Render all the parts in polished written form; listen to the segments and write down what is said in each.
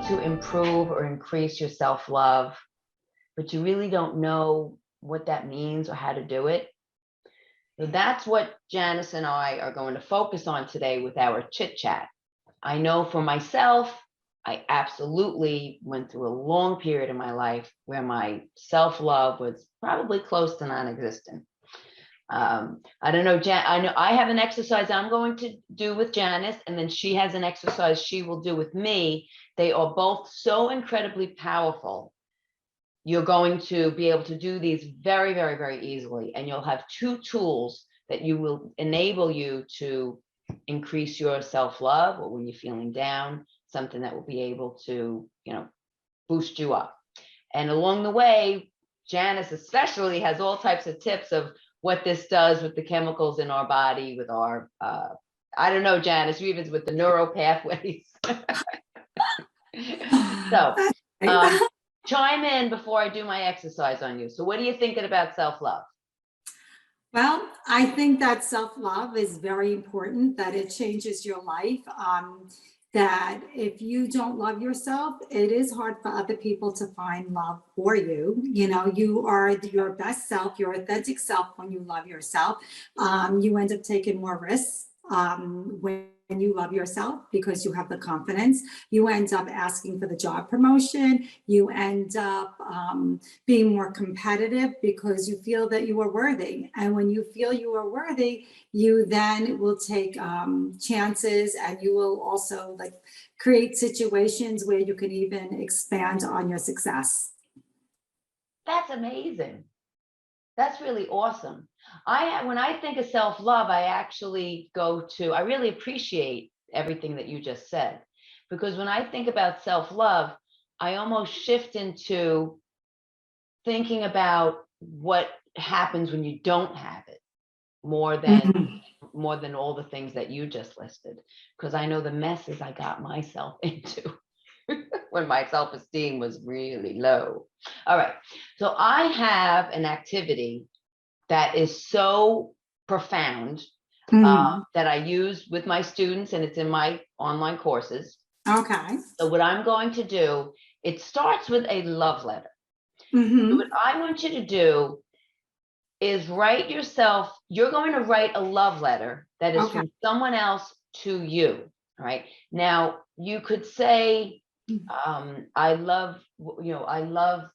to improve or increase your self-love, but you really don't know what that means or how to do it. So that's what Janice and I are going to focus on today with our chit-chat. I know for myself, I absolutely went through a long period in my life where my self-love was probably close to non-existent. I don't know, I know I have an exercise I'm going to do with Janice, and then she has an exercise she will do with me. They are both so incredibly powerful. You're going to be able to do these very, very, very easily, and you'll have two tools that you will enable you to increase your self-love, or when you're feeling down, something that will be able to, boost you up. And along the way, Janice especially has all types of tips of what this does with the chemicals in our body, with our, I don't know, Janice, even with the neural pathways. So chime in before I do my exercise on you. So what are you thinking about self-love? Well, I think that self-love is very important, that it changes your life. That if you don't love yourself, it is hard for other people to find love for you. You are your best self, your authentic self when you love yourself. You end up taking more risks when you love yourself because you have the confidence. You end up asking for the job promotion. You end up being more competitive because you feel that you are worthy. And when you feel you are worthy, you then will take chances, and you will also create situations where you can even expand on your success. That's amazing. That's really awesome. When I think of self-love, I actually I really appreciate everything that you just said, because when I think about self-love, I almost shift into thinking about what happens when you don't have it more than all the things that you just listed, because I know the messes I got myself into when my self-esteem was really low. All right. So I have an activity that is so profound that I use with my students, and it's in my online courses. Okay. So what I'm going to do, it starts with a love letter. So what I want you to do is you're going to write a love letter that is from someone else to you. All right. Now you could say, I love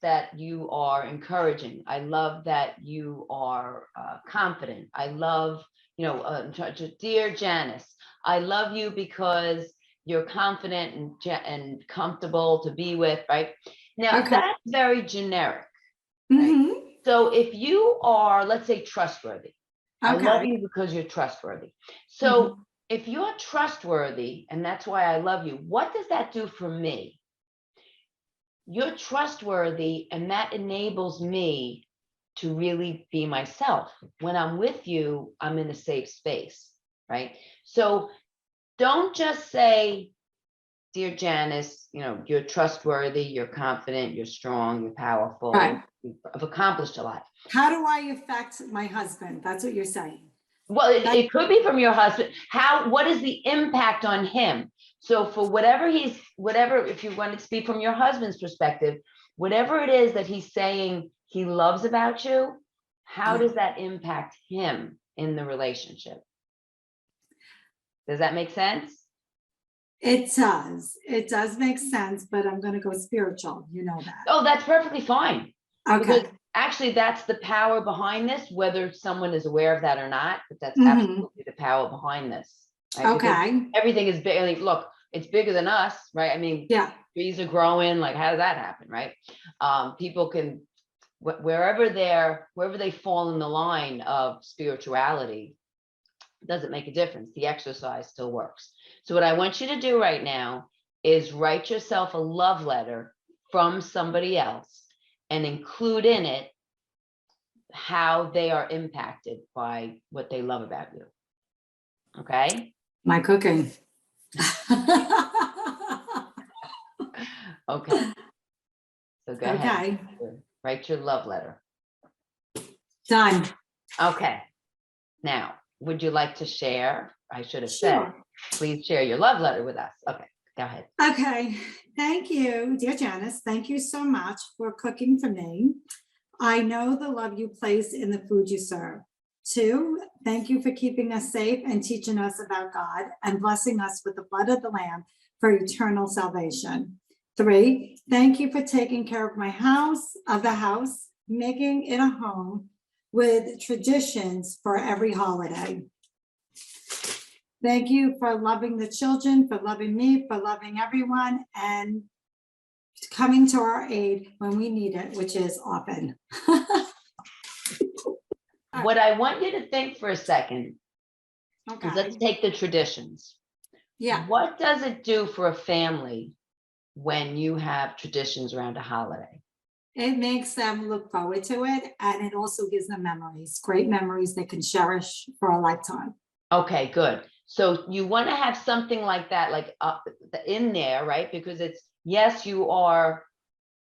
that you are encouraging. I love that you are confident. I love, dear Janice, I love you because you're confident and comfortable to be with, right? Now that's very generic. Right? So if you are, let's say, trustworthy, I love you because you're trustworthy. So if you're trustworthy, and that's why I love you, what does that do for me? You're trustworthy, and that enables me to really be myself. When I'm with you, I'm in a safe space, right? So don't just say, dear Janice, you're trustworthy, you're confident, you're strong, you're powerful, you've accomplished a lot. How do I affect my husband? That's what you're saying. Well, it could be from your husband. What is the impact on him? So for whatever, if you want to speak from your husband's perspective, whatever it is that he's saying he loves about you, how does that impact him in the relationship? Does that make sense? It does. It does make sense, but I'm going to go spiritual. You know that. Oh, that's perfectly fine. Okay. Because actually, that's the power behind this, whether someone is aware of that or not, but that's absolutely the power behind this. Right? Okay. Because everything is big. Look, it's bigger than us, right? I mean, trees are growing. How does that happen, right? People can, wherever they fall in the line of spirituality, doesn't make a difference. The exercise still works. So what I want you to do right now is write yourself a love letter from somebody else and include in it how they are impacted by what they love about you. Okay? My cooking. Okay. So go ahead. Okay. Write your love letter. Done. Okay. Now, would you like to share? I should have said, please share your love letter with us. Okay. Go ahead. Okay. Thank you, dear Janice. Thank you so much for cooking for me. I know the love you place in the food you serve. 2, thank you for keeping us safe and teaching us about God and blessing us with the blood of the Lamb for eternal salvation. 3, thank you for taking care of the house, making it a home with traditions for every holiday. Thank you for loving the children, for loving me, for loving everyone, and coming to our aid when we need it, which is often. What I want you to think for a second Okay. is, let's take the traditions. Yeah. What does it do for a family when you have traditions around a holiday? It makes them look forward to it, and it also gives them memories, great memories they can cherish for a lifetime. Okay, good. So you want to have something like that, like in there, right? Because it's, yes, you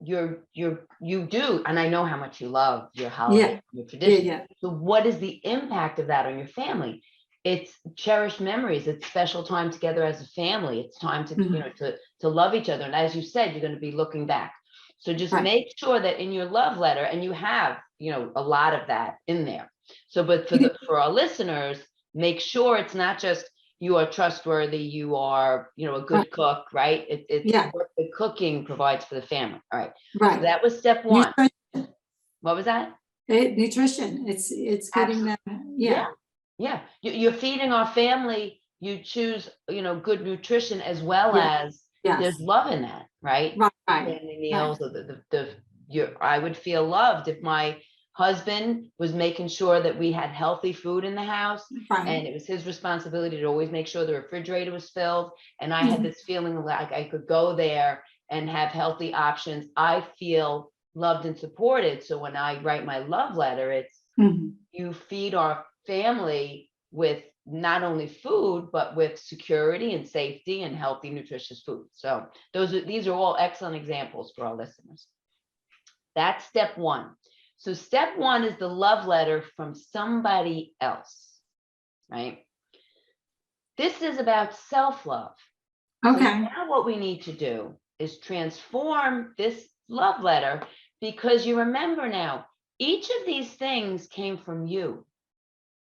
do, and I know how much you love your holiday, your tradition. Yeah. So what is the impact of that on your family? It's cherished memories. It's special time together as a family. It's time to, to love each other. And as you said, you're going to be looking back. So just make sure that in your love letter, and you have, a lot of that in there. So, but for our listeners, make sure it's not just you are trustworthy, you are, a good cook, right? It's what the cooking provides for the family. All right. Right. So that was step 1. Nutrition. What was that? Nutrition. It's feeding them. Yeah. You're feeding our family. You choose, good nutrition, as well as there's love in that, right? Family meals, or I would feel loved if my husband was making sure that we had healthy food in the house, and it was his responsibility to always make sure the refrigerator was filled. And I had this feeling like I could go there and have healthy options. I feel loved and supported. So when I write my love letter, it's you feed our family with not only food, but with security and safety and healthy, nutritious food. So these are all excellent examples for our listeners. That's step 1. So step 1 is the love letter from somebody else, right? This is about self-love. Okay. So now what we need to do is transform this love letter, because you remember now, each of these things came from you,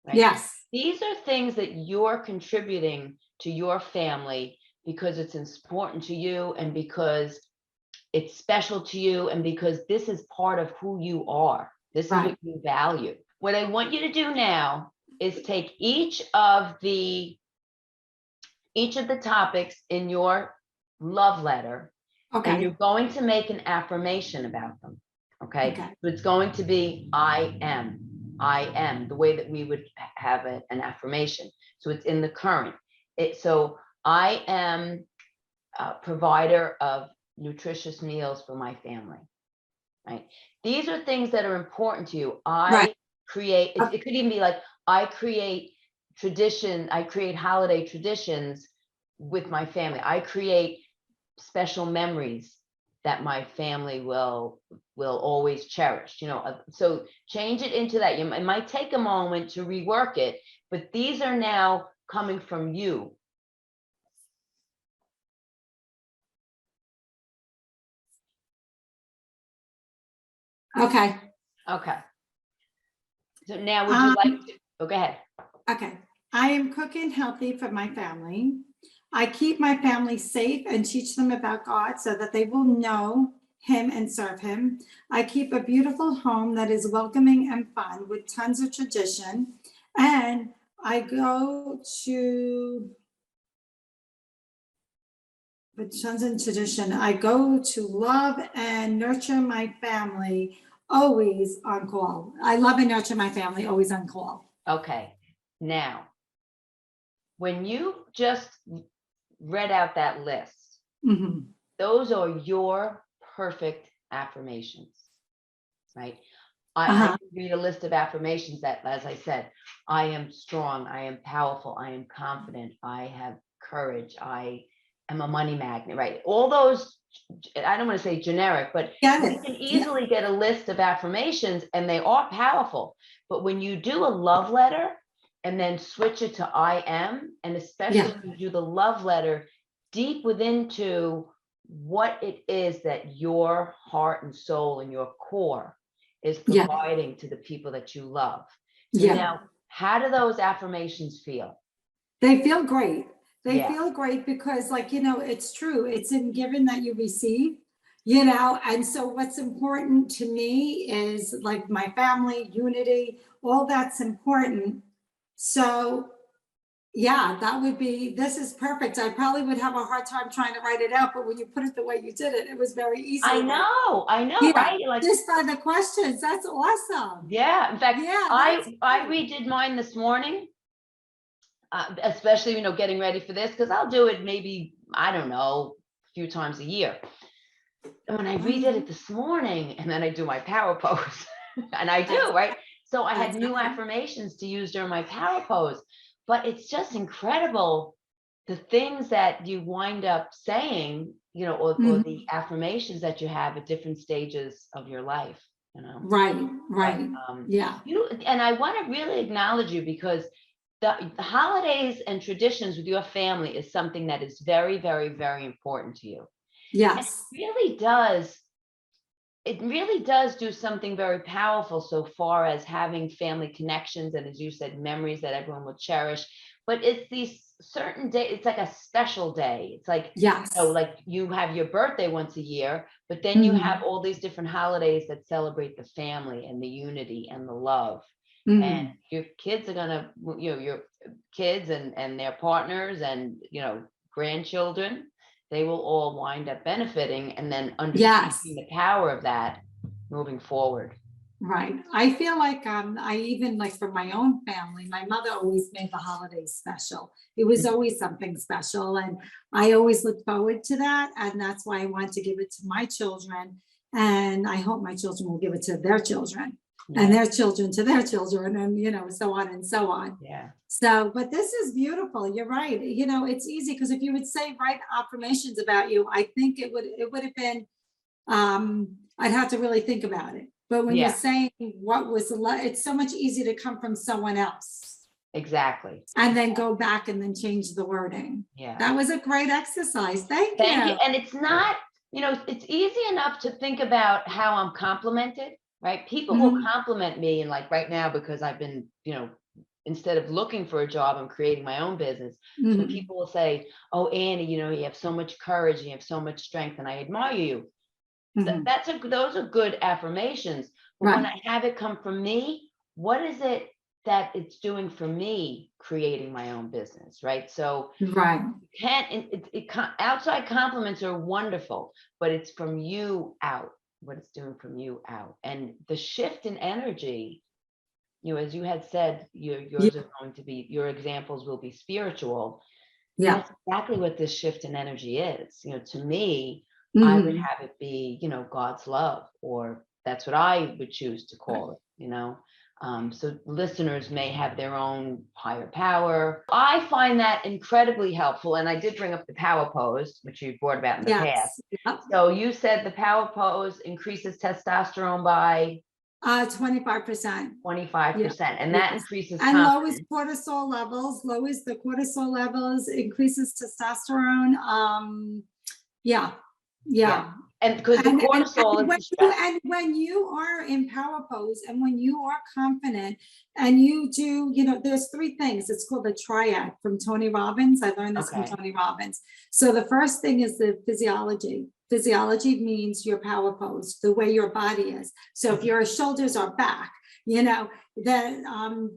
right? Yes. These are things that you're contributing to your family because it's important to you, and because it's special to you, and because this is part of who you are. This is what you value. What I want you to do now is take each of the topics in your love letter, and you're going to make an affirmation about them. Okay. So it's going to be I am, the way that we would have an affirmation. So it's in the current. So I am a provider of nutritious meals for my family, right? These are things that are important to you. I create, it could even be like, I create holiday traditions with my family. I create special memories that my family will always cherish, so change it into that. It might take a moment to rework it, but these are now coming from you. Okay. So now would you like to, go ahead. Okay. I am cooking healthy for my family. I keep my family safe and teach them about God so that they will know Him and serve Him. I keep a beautiful home that is welcoming and fun with tons of tradition. And I go to love and nurture my family, always on call. I love and nurture my family, always on call. Okay. Now, when you just read out that list, those are your perfect affirmations, right? I can read a list of affirmations that, as I said, I am strong, I am powerful, I am confident, I have courage, I am a money magnet, right? All those, I don't want to say generic, but you can easily get a list of affirmations, and they are powerful. But when you do a love letter and then switch it to I am, and especially when you do the love letter deep within to what it is that your heart and soul and your core is Yeah. providing to the people that you love. So Yeah. now, how do those affirmations feel? They feel great. They Yeah. feel great because, like, it's true. It's in giving that you receive, and so what's important to me is like my family, unity, all that's important. So yeah, this is perfect. I probably would have a hard time trying to write it out, but when you put it the way you did it, it was very easy. I know, Yeah, right? Like, just by the questions. That's awesome. yeah. In fact, Yeah, I redid mine this morning, especially, getting ready for this, because I'll do it maybe, I don't know, a few times a year. And when I redid it this morning, and then I do my power pose, and I do, right? So I had new affirmations to use during my power pose, but it's just incredible the things that you wind up saying, or the affirmations that you have at different stages of your life, Right, But, yeah. and I want to really acknowledge you, because the holidays and traditions with your family is something that is very, very, very important to you. Yes. It really does do something very powerful so far as having family connections, and, as you said, memories that everyone will cherish. But it's these certain days, it's like a special day. It's like, Yes. like you have your birthday once a year, but then you have all these different holidays that celebrate the family and the unity and the love. And your kids are gonna, your kids and their partners and, grandchildren, they will all wind up benefiting and then understanding the power of that moving forward. Right. I feel like I even, like, for my own family, my mother always made the holidays special. It was always something special. And I always look forward to that. And that's why I want to give it to my children. And I hope my children will give it to their children and their children to their children, and so on and so on. Yeah. So, but this is beautiful. You're right. It's easy because if you would say write affirmations about you, I think it would have been, I'd have to really think about it. But when you're saying it's so much easier to come from someone else. Exactly. And then go back and then change the wording. Yeah. That was a great exercise. Thank you. And it's not, it's easy enough to think about how I'm complimented, right? People will compliment me, and like right now, because I've been, instead of looking for a job, I'm creating my own business. So people will say, "Oh, Annie, you have so much courage, and you have so much strength, and I admire you." Those are good affirmations. But when I have it come from me, what is it that it's doing for me creating my own business, right? So outside compliments are wonderful, but it's from you out, what it's doing from you out. And the shift in energy, as you had said, yours is going to be, your examples will be spiritual. That's exactly what this shift in energy is. To me, I would have it be, God's love, or that's what I would choose to call it, so listeners may have their own higher power. I find that incredibly helpful. And I did bring up the power pose, which you brought about in the past. So you said the power pose increases testosterone by 25%. 25%. And that increases and confidence. lowers the cortisol levels, increases testosterone. Yeah. And because the cortisol and when you are in power pose and when you are confident and you do, there's three things. It's called the triad from Tony Robbins. I learned this from Tony Robbins. So the first thing is the physiology. Physiology means your power pose, the way your body is. So if your shoulders are back, then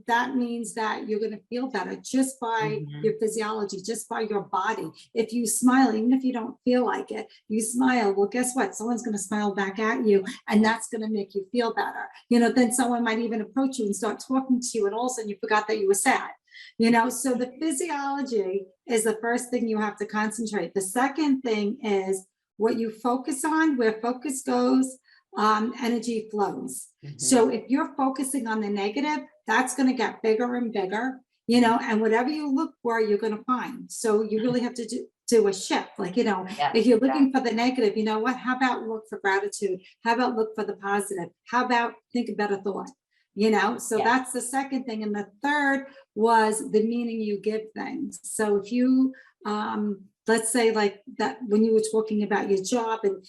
that means that you're going to feel better just by your physiology, just by your body. If you smile, even if you don't feel like it, you smile. Well, guess what? Someone's going to smile back at you, and that's going to make you feel better. Then someone might even approach you and start talking to you, and all of a sudden you forgot that you were sad. So the physiology is the first thing you have to concentrate. The second thing is what you focus on. Where focus goes, energy flows. So if you're focusing on the negative, that's going to get bigger and bigger, and whatever you look for, you're going to find. So you really have to do a shift. Like, if you're looking for the negative, what? How about look for gratitude? How about look for the positive? How about think a better thought? So that's the second thing. And the third was the meaning you give things. So if you, let's say like that, when you were talking about your job and,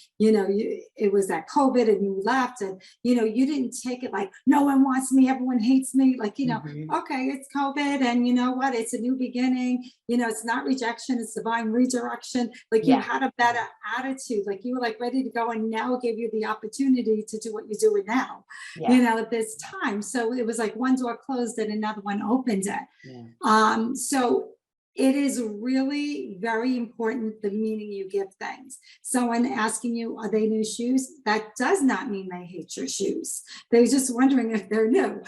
it was that COVID and you left and, you didn't take it like, no one wants me, everyone hates me. Like, okay, it's COVID and you know what, it's a new beginning. It's not rejection, it's divine redirection. Like you had a better attitude, like you were like ready to go and now gave you the opportunity to do what you're doing now, at this time. So it was like one door closed and another one opened it. So it is really very important the meaning you give things. Someone asking you, are they new shoes? That does not mean they hate your shoes. They're just wondering if they're new,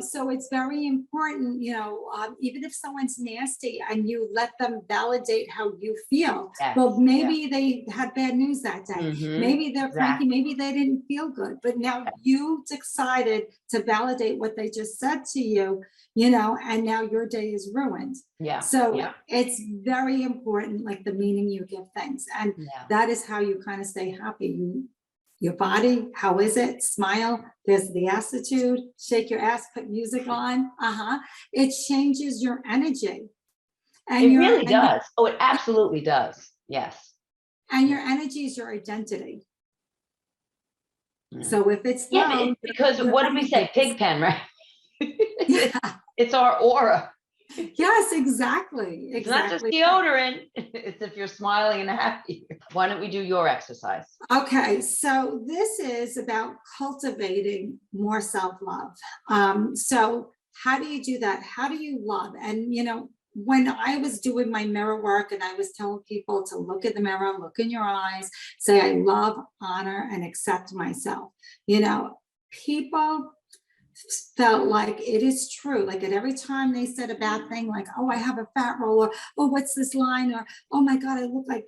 so it's very important, even if someone's nasty and you let them validate how you feel. Well, maybe they had bad news that day. Maybe they're cranky, maybe they didn't feel good, but now you decided to validate what they just said to you, and now your day is ruined. So it's very important, like the meaning you give things. And that is how you kind of stay happy. Your body, how is it? Smile. There's the attitude. Shake your ass, put music on. It changes your energy. And it really does. Oh, it absolutely does. Yes. And your energy is your identity. So if it's low, because what did we say? Pigpen, right? It's our aura. Yes, exactly. It's not just deodorant. It's if you're smiling and happy. Why don't we do your exercise? Okay, so this is about cultivating more self-love. So how do you do that? How do you love? And when I was doing my mirror work and I was telling people to look in the mirror, look in your eyes, say I love, honor, and accept myself. People felt like it is true. Like at every time they said a bad thing, like, oh, I have a fat roll, or oh, what's this line, or oh my God, I look like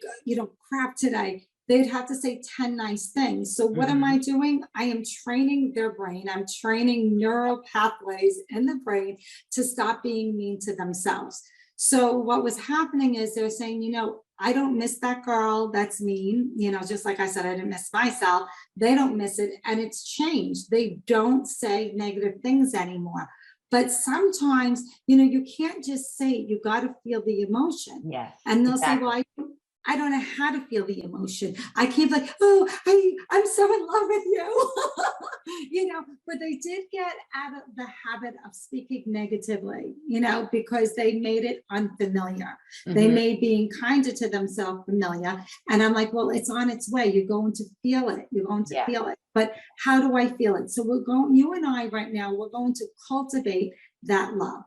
crap today. They'd have to say 10 nice things. So what am I doing? I am training their brain. I'm training neural pathways in the brain to stop being mean to themselves. So what was happening is they're saying, I don't miss that girl. That's mean. Just like I said, I didn't miss myself. They don't miss it. And it's changed. They don't say negative things anymore. But sometimes, you can't just say it. You got to feel the emotion. Yes. And they'll say, well, I don't know how to feel the emotion. I can't be like, oh, I'm so in love with you, but they did get out of the habit of speaking negatively, because they made it unfamiliar. They made being kinder to themselves familiar. And I'm like, well, it's on its way. You're going to feel it. You're going to feel it. But how do I feel it? So you and I right now, we're going to cultivate that love.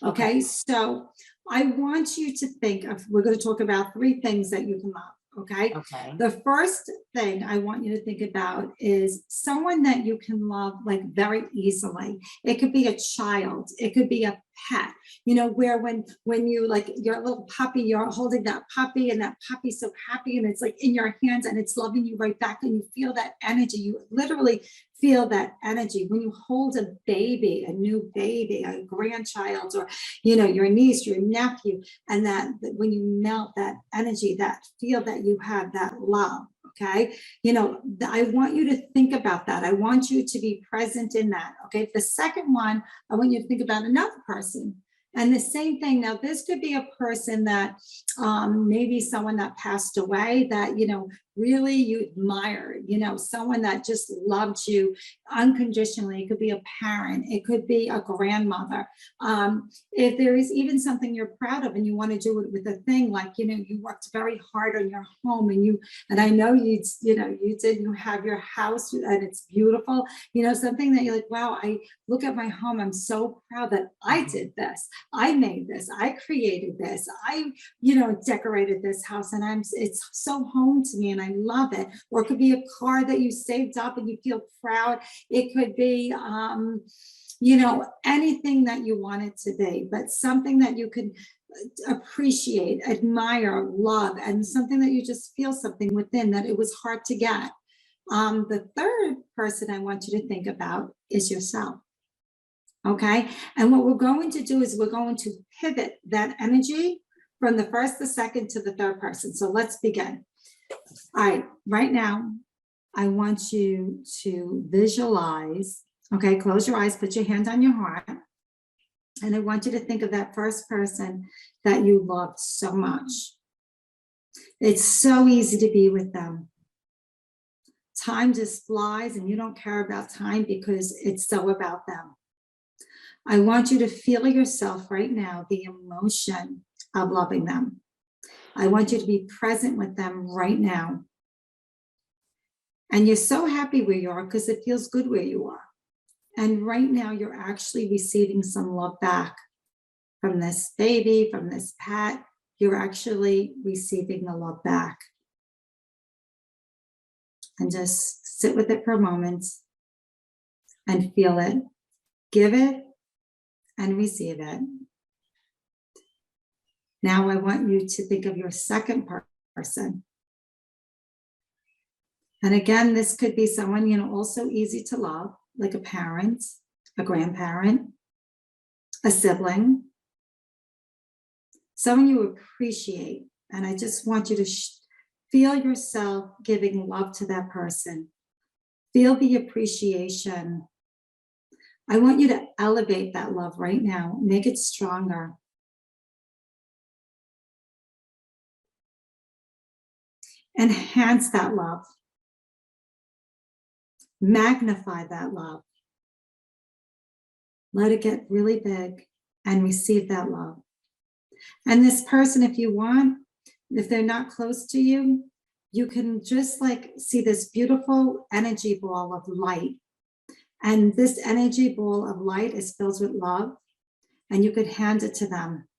Okay. So I want you to think of, we're going to talk about 3 things that you can love. Okay. The first thing I want you to think about is someone that you can love like very easily. It could be a child. It could be a pet, where when you like your little puppy, you're holding that puppy and that puppy's so happy and it's like in your hands and it's loving you right back and you feel that energy. You literally feel that energy when you hold a baby, a new baby, a grandchild, or your niece, your nephew, and that when you melt that energy, that feel that you have that love. Okay. I want you to think about that. I want you to be present in that. Okay. The second one, I want you to think about another person. And the same thing. Now, this could be a person that maybe someone that passed away that, really you admired, someone that just loved you unconditionally. It could be a parent. It could be a grandmother. If there is even something you're proud of and you want to do it with a thing like, you worked very hard on your home and I know you have your house and it's beautiful, something that you're like, wow, I look at my home. I'm so proud that I did this. I made this. I created this. I, decorated this house and it's so home to me and I love it. Or it could be a car that you saved up and you feel proud. It could be, anything that you want it to be, but something that you could appreciate, admire, love, and something that you just feel something within that it was hard to get. The third person I want you to think about is yourself. Okay. And what we're going to do is we're going to pivot that energy from the first, the second to the third person. So let's begin. All right. Right now, I want you to visualize. Okay. Close your eyes, put your hand on your heart. And I want you to think of that first person that you loved so much. It's so easy to be with them. Time just flies and you don't care about time because it's so about them. I want you to feel yourself right now, the emotion of loving them. I want you to be present with them right now. And you're so happy where you are because it feels good where you are. And right now you're actually receiving some love back from this baby, from this pet. You're actually receiving the love back. And just sit with it for a moment and feel it. Give it and receive it. Now I want you to think of your second person. And again, this could be someone, also easy to love, like a parent, a grandparent, a sibling, someone you appreciate. And I just want you to feel yourself giving love to that person. Feel the appreciation. I want you to elevate that love right now, make it stronger. Enhance that love. Magnify that love. Let it get really big and receive that love. And this person, if you want, if they're not close to you, you can just see this beautiful energy ball of light. And this energy ball of light is filled with love, and you could hand it to them.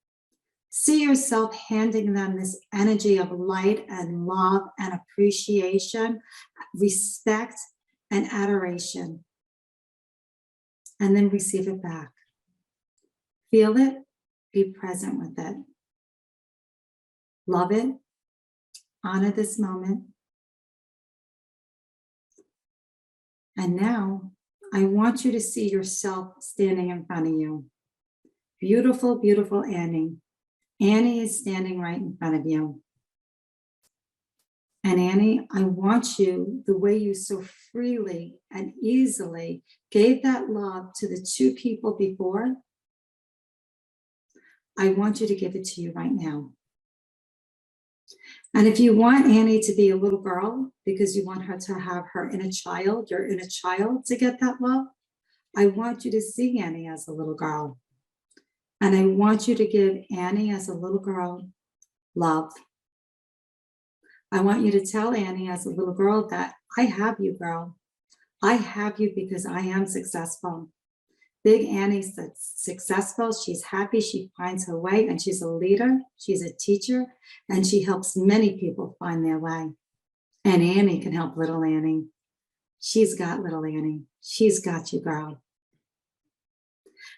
See yourself handing them this energy of light and love and appreciation, respect and adoration. And then receive it back. Feel it, be present with it. Love it, honor this moment. And now I want you to see yourself standing in front of you. Beautiful, beautiful Annie. Annie is standing right in front of you. And Annie, I want you, the way you so freely and easily gave that love to the two people before, I want you to give it to you right now. And if you want Annie to be a little girl, because you want her to have her inner child, your inner child to get that love, I want you to see Annie as a little girl. And I want you to give Annie as a little girl love. I want you to tell Annie as a little girl that I have you, girl. I have you because I am successful. Big Annie's successful. She's happy. She finds her way, and she's a leader. She's a teacher, and she helps many people find their way. And Annie can help little Annie. She's got little Annie. She's got you, girl.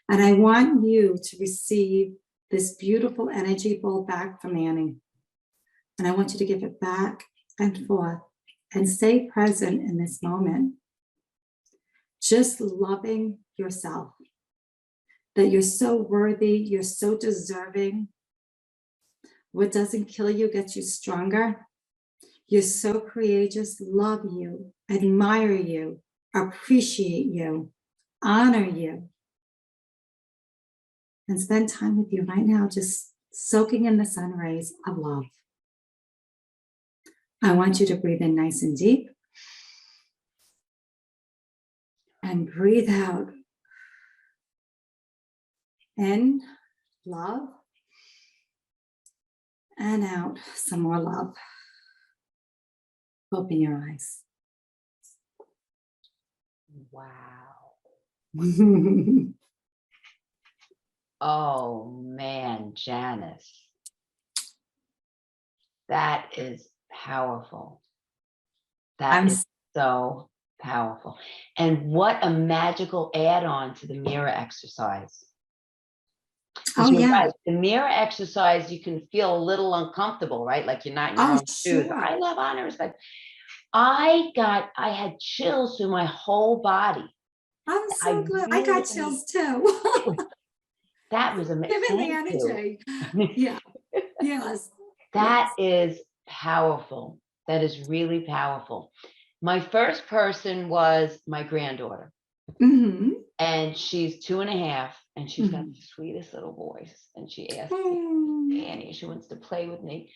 And I want you to receive this beautiful energy ball back from Annie. And I want you to give it back and forth and stay present in this moment. Just loving yourself, that you're so worthy, you're so deserving. What doesn't kill you gets you stronger. You're so courageous. Love you, admire you, appreciate you, honor you. And spend time with you right now, just soaking in the sun rays of love. I want you to breathe in nice and deep. And breathe out. In, love. And out, some more love. Open your eyes. Wow. Oh man, Janice. That is powerful. That is so powerful. And what a magical add-on to the mirror exercise. Oh, yeah. Right. The mirror exercise, you can feel a little uncomfortable, right? Like you're not in your own shoes. Sure. I love honor respect. I had chills through my whole body. I'm so glad. I got chills too. That was amazing. Given the energy. Yeah. Yes. That is powerful. That is really powerful. My first person was my granddaughter. Mm-hmm. And she's 2.5. and she's got the sweetest little voice. And she asked me, Annie, she wants to play with me.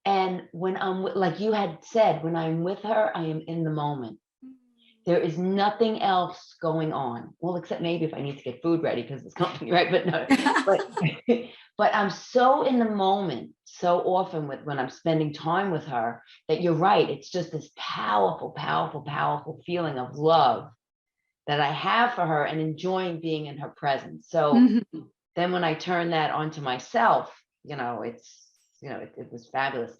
And when I'm like you had said, when I'm with her, I am in the moment. There is nothing else going on. Well, except maybe if I need to get food ready because it's company, right? But no, but I'm so in the moment so often when I'm spending time with her that you're right. It's just this powerful, powerful, powerful feeling of love that I have for her and enjoying being in her presence. So then when I turn that onto myself, it was fabulous.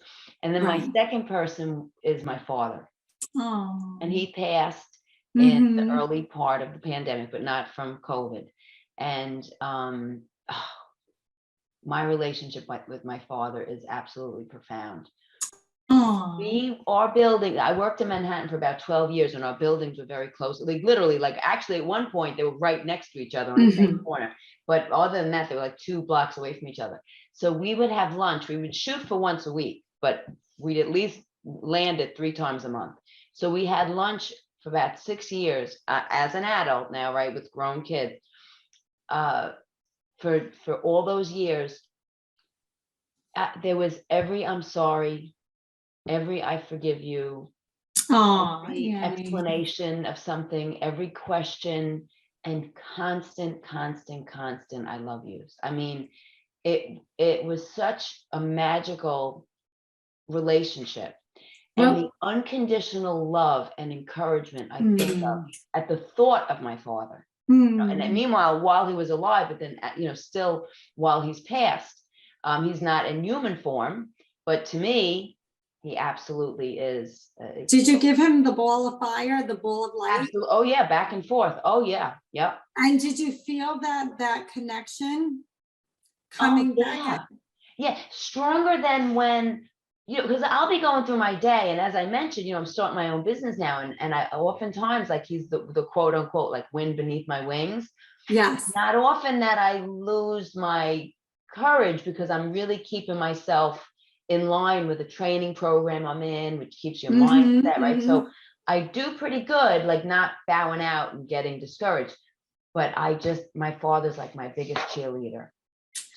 And then my second person is my father. And he passed in the early part of the pandemic, but not from COVID. And my relationship with my father is absolutely profound. Our building, I worked in Manhattan for about 12 years, and our buildings were very close. Like literally, like actually at one point they were right next to each other on the same corner. But other than that, they were like 2 blocks away from each other. So we would have lunch. We would shoot for once a week, but we'd at least land it 3 times a month. So we had lunch for about 6 years as an adult now, right, with grown kids. For all those years, there was every I'm sorry, every I forgive you, every explanation of something, every question, and constant I love yous. I mean, it was such a magical relationship. And the unconditional love and encouragement I think of at the thought of my father. And then meanwhile, while he was alive, but then, still while he's passed, he's not in human form, but to me, he absolutely is. Did you give him the ball of fire, the ball of light? Absolutely. Oh yeah, back and forth. Oh yeah, yep. And did you feel that connection coming back? Yeah, stronger than when, because I'll be going through my day, and as I mentioned, I'm starting my own business now, and I oftentimes, like, he's the quote unquote like wind beneath my wings. Yes. Not often that I lose my courage, because I'm really keeping myself in line with the training program I'm in, which keeps your mindset right. So I do pretty good, like not bowing out and getting discouraged. But my father's like my biggest cheerleader,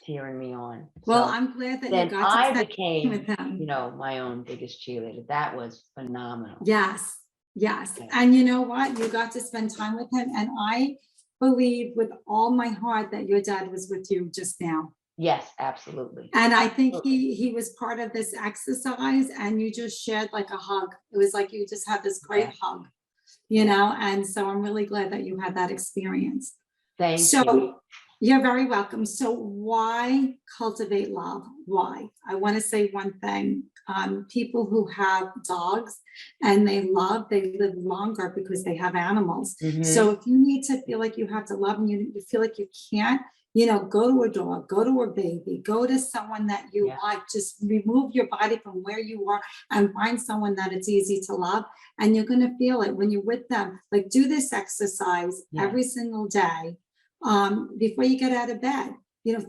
cheering me on. Well, so I'm glad that you got I became, with him. My own biggest cheerleader. That was phenomenal. Yes. Okay. And you know what? You got to spend time with him. And I believe with all my heart that your dad was with you just now. Yes, absolutely. And I think he was part of this exercise, and you just shared like a hug. It was like you just had this great hug, and so I'm really glad that you had that experience. Thank you. You're very welcome. So why cultivate love? Why? I want to say one thing. People who have dogs and they live longer because they have animals. So if you need to feel like you have to love and you feel like you can't, go to a dog, go to a baby, go to someone that you like. Just remove your body from where you are and find someone that it's easy to love. And you're going to feel it when you're with them. Like, do this exercise every single day. Before you get out of bed,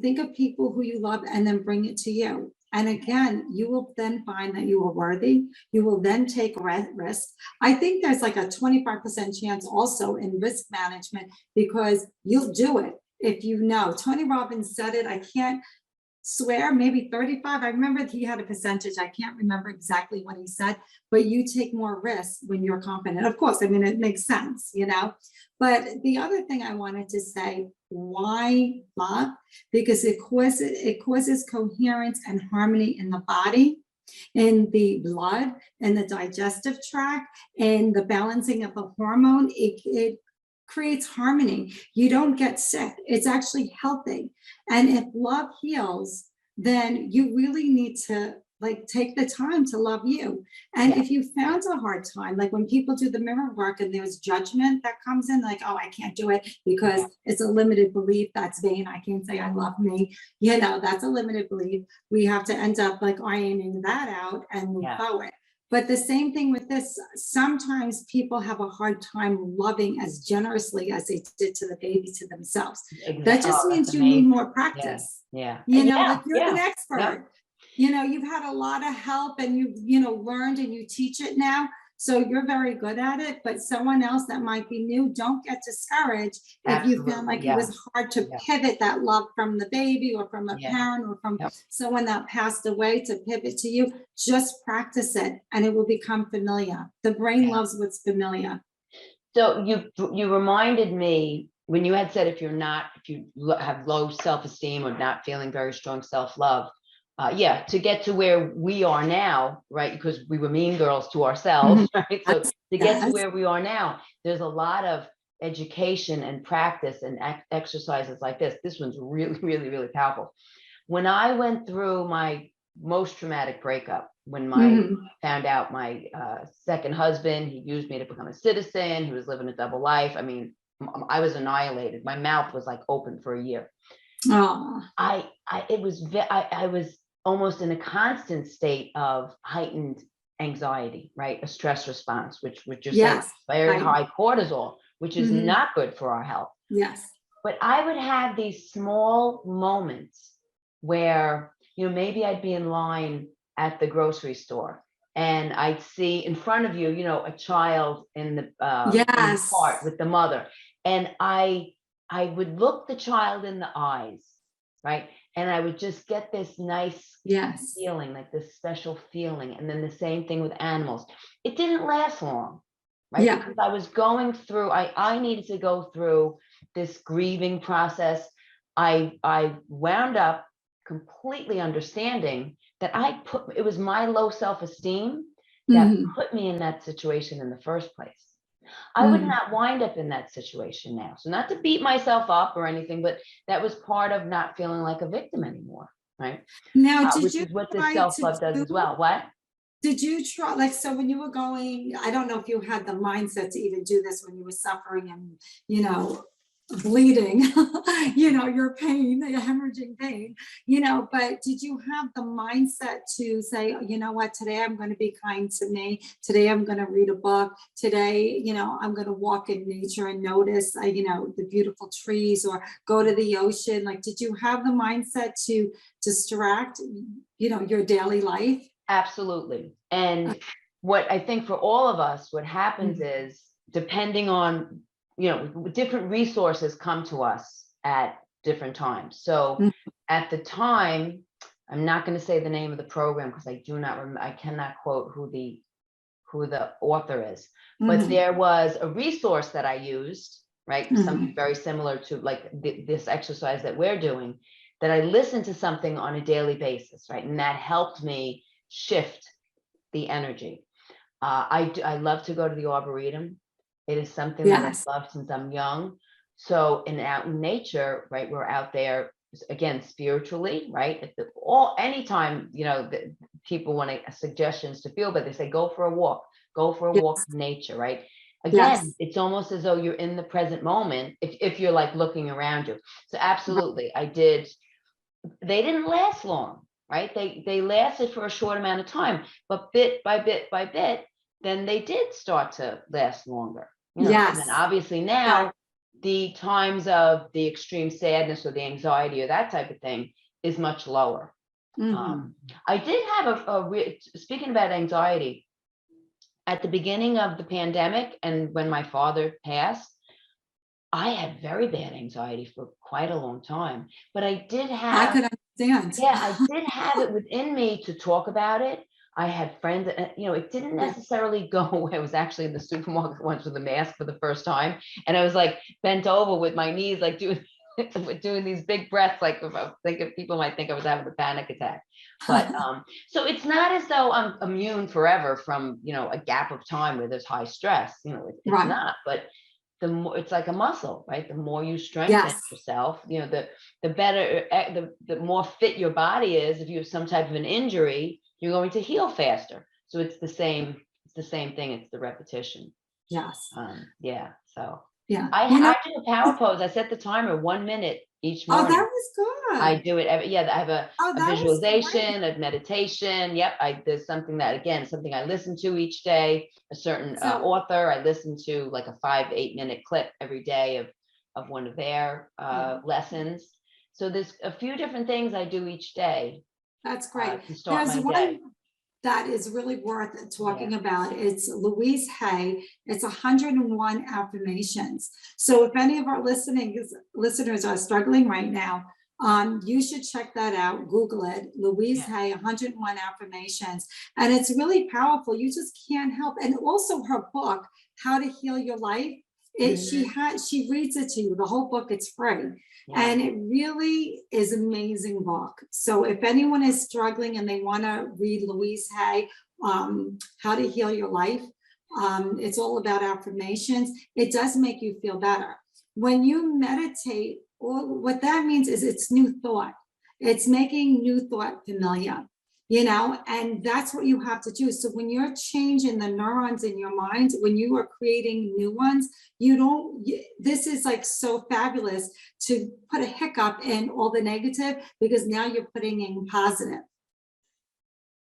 think of people who you love and then bring it to you. And again, you will then find that you are worthy. You will then take risk. I think there's like a 25% chance also in risk management, because you'll do it if Tony Robbins said it. I can't swear, maybe 35. I remember he had a percentage. I can't remember exactly what he said, but you take more risks when you're confident. Of course, it makes sense, But the other thing I wanted to say, why love? Because it causes coherence and harmony in the body, in the blood, in the digestive tract, and the balancing of the hormone. It creates harmony. You don't get sick. It's actually healthy. And if love heals, then you really need to take the time to love you. And if you found a hard time, like when people do the mirror work and there's judgment that comes in, like, oh, I can't do it because it's a limited belief. That's vain. I can't say I love me. That's a limited belief. We have to end up ironing that out and move forward. But the same thing with this, sometimes people have a hard time loving as generously as they did to the baby, to themselves. Exactly. That just means you need more practice. You're an expert. You've had a lot of help, and you've, learned, and you teach it now. So you're very good at it, but someone else that might be new, don't get discouraged if you feel Absolutely. like it was hard to Yeah. pivot that love from the baby or from a Yeah. parent or from Yep. someone that passed away to pivot to you. Just practice it and it will become familiar. The brain Yeah. loves what's familiar. So you reminded me when you had said if you have low self-esteem or not feeling very strong self-love, yeah, to get to where we are now, right? Because we were mean girls to ourselves, right? So to get to Yes. where we are now, there's a lot of education and practice and exercises like this. This one's really, really, really powerful. When I went through my most traumatic breakup, when I found out my second husband, he used me to become a citizen, he was living a double life. I mean, I was annihilated. My mouth was like open for a year. Oh, I was almost in a constant state of heightened anxiety, right? A stress response, which you're saying yes. very Right. high cortisol, which is not good for our health. Yes. But I would have these small moments where, maybe I'd be in line at the grocery store and I'd see in front of you, a child in the Yes. cart with the mother. And I would look the child in the eyes, right? And I would just get this nice Yes. feeling, like this special feeling. And then the same thing with animals. It didn't last long, right? Yeah. Because I was going through, I needed to go through this grieving process. I wound up completely understanding that it was my low self-esteem that put me in that situation in the first place. I would not wind up in that situation now. So not to beat myself up or anything, but that was part of not feeling like a victim anymore, right? Now, did Which you is what this try to self-love does do? as well. What? Did you try, like, so when you were going, I don't know if you had the mindset to even do this when you were suffering and, bleeding, your pain, your hemorrhaging pain, but did you have the mindset to say, you know what, today I'm going to be kind to me. Today I'm going to read a book. Today, I'm going to walk in nature and notice, the beautiful trees or go to the ocean. Like, did you have the mindset to distract, your daily life? Absolutely. And what I think for all of us, what happens is depending on, different resources come to us at different times. So at the time, I'm not going to say the name of the program because I do not remember, I cannot quote who the author is, but there was a resource that I used, right? Something very similar to like this exercise that we're doing, that I listened to something on a daily basis, right? And that helped me shift the energy. I love to go to the Arboretum. It is something that I've loved since I'm young. So out in nature, right? We're out there again spiritually, right? Anytime, people want suggestions to feel, but they say go for a walk, in nature, right? Again, it's almost as though you're in the present moment if you're like looking around you. So absolutely, I did. They didn't last long, right? They lasted for a short amount of time, but bit by bit by bit, then they did start to last longer. And then obviously now the times of the extreme sadness or the anxiety or that type of thing is much lower. I did have speaking about anxiety, at the beginning of the pandemic and when my father passed, I had very bad anxiety for quite a long time, but I did I have, could understand. I did have it within me to talk about it. I had friends, it didn't necessarily go away. I was actually in the supermarket once with a mask for the first time. And I was like bent over with my knees, like doing these big breaths, like if I think if people might think I was having a panic attack. But so it's not as though I'm immune forever from, a gap of time where there's high stress, it's not, but the more it's like a muscle, right? The more you strengthen yourself, the better, the more fit your body is. If you have some type of an injury, you're going to heal faster. So it's the same thing. It's the repetition. Yes. Yeah. So Yeah. I do a power pose. I set the timer 1 minute each morning. Oh, that was good. I do it every, I have a that was great. visualization, a meditation. Yep. There's something something I listen to each day, a certain author. I listen to like a 5-8 minute clip every day of one of their lessons. So there's a few different things I do each day. That's great. To start my day. that is really worth talking about. It's Louise Hay. It's 101 affirmations. So if any of our listeners are struggling right now, you should check that out. Google it, Louise Hay, 101 affirmations. And it's really powerful. You just can't help. And also her book, How to Heal Your Life. She reads it to you. The whole book, it's free. And it really is an amazing book. So if anyone is struggling and they want to read Louise Hay, How to Heal Your Life, it's all about affirmations. It does make you feel better. When you meditate, what that means is it's new thought. It's making new thought familiar, and that's what you have to do. So when you're changing the neurons in your mind, when you are creating new ones, this is like so fabulous to put a hiccup in all the negative, because now you're putting in positive.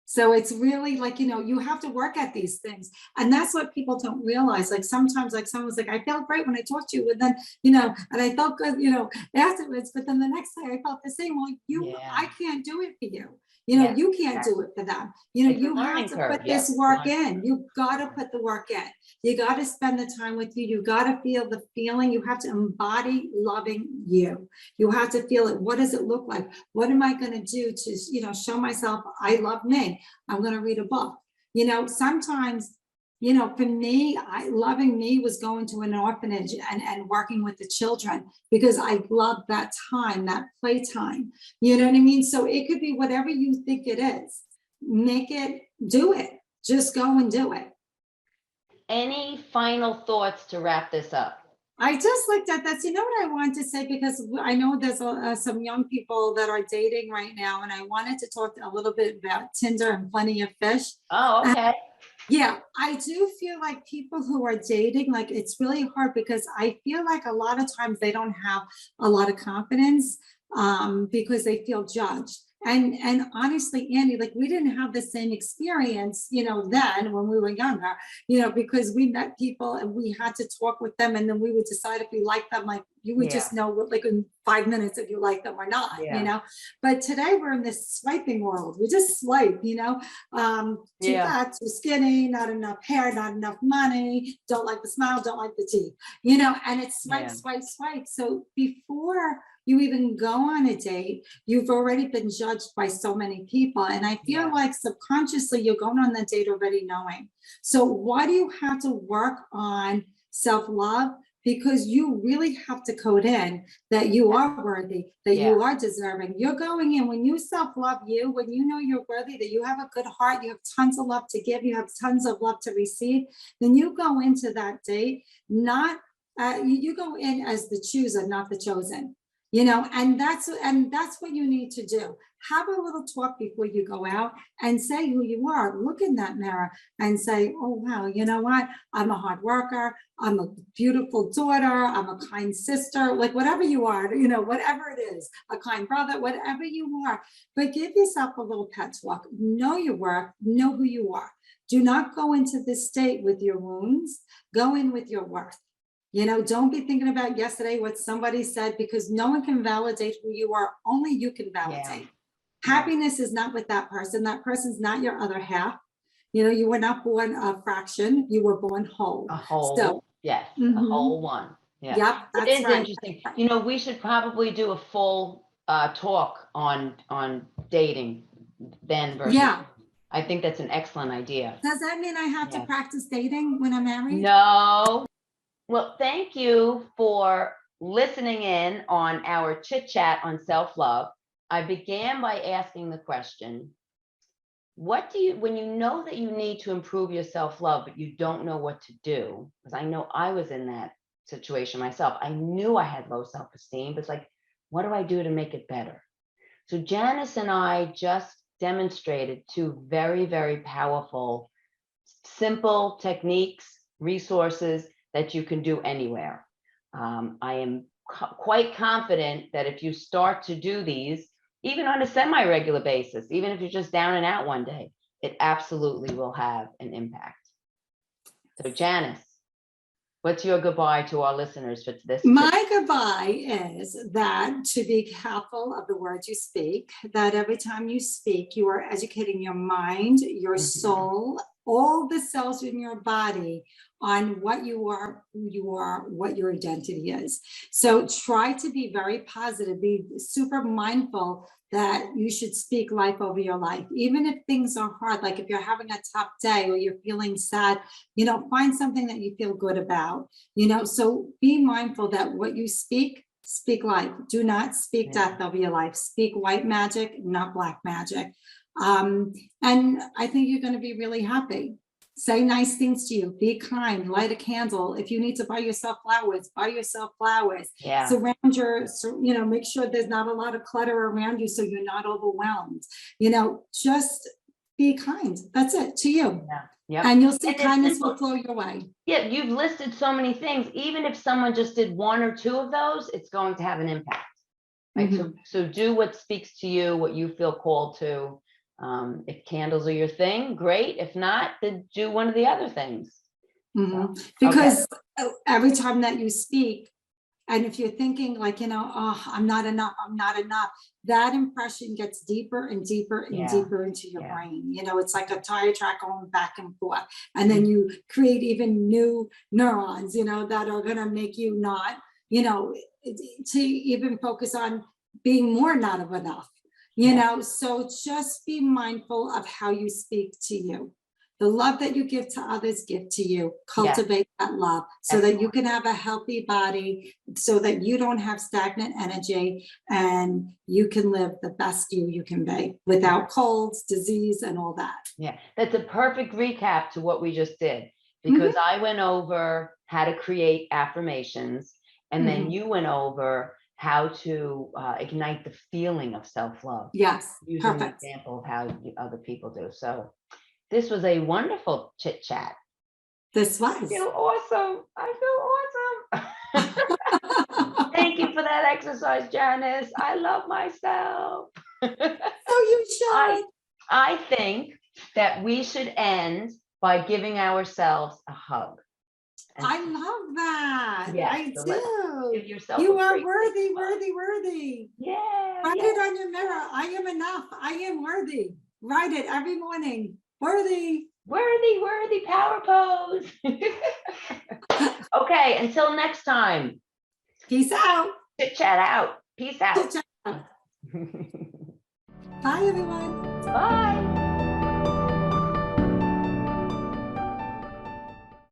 So it's really like, you have to work at these things. And that's what people don't realize. Like sometimes, like someone's like, I felt great when I talked to you. And then, and I felt good, afterwards. But then the next day I felt the same. Well, I can't do it for you. You can't do it for them. You have to put this work in. You got to put the work in. You got to spend the time with you. You got to feel the feeling. You have to embody loving you. You have to feel it. What does it look like? What am I going to do to, show myself I love me? I'm going to read a book. Sometimes, for me, loving me was going to an orphanage and working with the children, because I love that time, that playtime. You know what I mean? So it could be whatever you think it is. Do it. Just go and do it. Any final thoughts to wrap this up? I just looked at that. You know what I wanted to say, because I know there's some young people that are dating right now, and I wanted to talk a little bit about Tinder and Plenty of Fish. Oh, okay. I do feel like people who are dating, like it's really hard, because I feel like a lot of times they don't have a lot of confidence because they feel judged. And honestly, Annie, like we didn't have the same experience, then when we were younger, because we met people and we had to talk with them, and then we would decide if we liked them. Like you would just know, like in 5 minutes, if you like them or not, But today we're in this swiping world. We just swipe, too fat, too skinny, not enough hair, not enough money, don't like the smile, don't like the teeth, and it's swipe, swipe, swipe. So before you even go on a date, you've already been judged by so many people. And I feel like subconsciously you're going on the date already knowing. So why do you have to work on self-love? Because you really have to code in that you are worthy, that you are deserving. You're going in, when you self-love you, when you know you're worthy, that you have a good heart, you have tons of love to give, you have tons of love to receive, then you go into that date, you go in as the chooser, not the chosen. And that's what you need to do. Have a little talk before you go out and say who you are. Look in that mirror and say, oh, wow, you know what? I'm a hard worker. I'm a beautiful daughter. I'm a kind sister, like whatever you are, whatever it is, a kind brother, whatever you are. But give yourself a little pep talk. Know your worth. Know who you are. Do not go into this state with your wounds. Go in with your worth. Don't be thinking about yesterday, what somebody said, because no one can validate who you are. Only you can validate. Happiness is not with that person. That person's not your other half. You were not born a fraction. You were born whole. A whole, a whole one. Yeah. Yep, that's It is interesting. We should probably do a full talk on dating then versus. I think that's an excellent idea. Does that mean I have to practice dating when I'm married? No. Well, thank you for listening in on our chit-chat on self-love. I began by asking the question, when you know that you need to improve your self-love, but you don't know what to do, because I know I was in that situation myself. I knew I had low self-esteem, but it's like, what do I do to make it better? So Janice and I just demonstrated 2 very, very powerful, simple techniques, resources that you can do anywhere. I am quite confident that if you start to do these, even on a semi-regular basis, even if you're just down and out one day, it absolutely will have an impact. So Janice, what's your goodbye to our listeners for this? My live by is that to be careful of the words you speak, that every time you speak, you are educating your mind, your soul, all the cells in your body on what you are, who you are, what your identity is. So try to be very positive, be super mindful that you should speak life over your life. Even if things are hard, like if you're having a tough day or you're feeling sad, find something that you feel good about, so be mindful that what you speak life. Do not speak death over your life. Speak white magic, not black magic. And I think you're going to be really happy. Say nice things to you. Be kind. Light a candle. If you need to buy yourself flowers, buy yourself flowers. Yeah. Make sure there's not a lot of clutter around you so you're not overwhelmed. Just be kind. That's it, to you. Yeah. Yep. And you'll see kindness will flow your way. Yeah, you've listed so many things. Even if someone just did one or two of those, it's going to have an impact. Right. So do what speaks to you, what you feel called to. If candles are your thing, great. If not, then do one of the other things. Because every time that you speak, and if you're thinking like, oh, I'm not enough, that impression gets deeper and deeper and deeper into your brain. It's like a tire track going back and forth. And then you create even new neurons, that are going to make you not, to even focus on being more not of enough. So just be mindful of how you speak to you. The love that you give to others, give to you. Cultivate that love so that you can have a healthy body, so that you don't have stagnant energy, and you can live the best you can be without colds, disease, and all that. Yeah, that's a perfect recap to what we just did, because I went over how to create affirmations, and then you went over how to ignite the feeling of self-love. Yes, using an example of how other people do. So this was a wonderful chit chat. This was. I feel awesome. Thank you for that exercise, Janice. I love myself. So you should. I think that we should end by giving ourselves a hug. I love that. Yes, I so do. give yourself You are worthy, worthy, worthy. Yeah. Write it on your mirror. I am enough. I am worthy. Write it every morning. Worthy. Worthy, worthy, power pose. Okay, until next time. Peace out. Chit-chat out. Peace out. Chit-chat out. Bye, everyone. Bye.